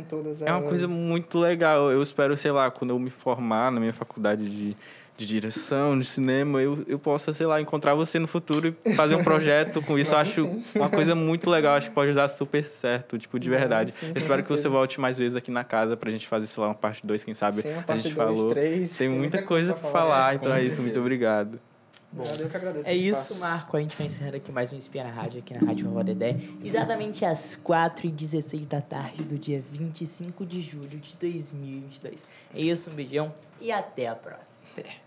todas elas. É uma coisa muito legal. Eu espero, sei lá, quando eu me formar na minha faculdade de direção, de cinema, eu possa, sei lá, encontrar você no futuro e fazer um projeto com isso. Eu acho uma coisa muito legal, acho que pode dar super certo, tipo, de verdade. Sim, eu espero que você volte mais vezes aqui na casa pra gente fazer, sei lá, uma parte 2, quem sabe. Sim, a gente 2, falou. 3, tem muita coisa pra falar, então é isso, muito obrigado. Bom, eu que agradeço é isso, Marco. A gente vai encerrando aqui mais um Espia na Rádio, aqui na Rádio Vovó Dedé. Exatamente às 4h16 da tarde do dia 25 de julho de 2022. É isso, um beijão e até a próxima. Até.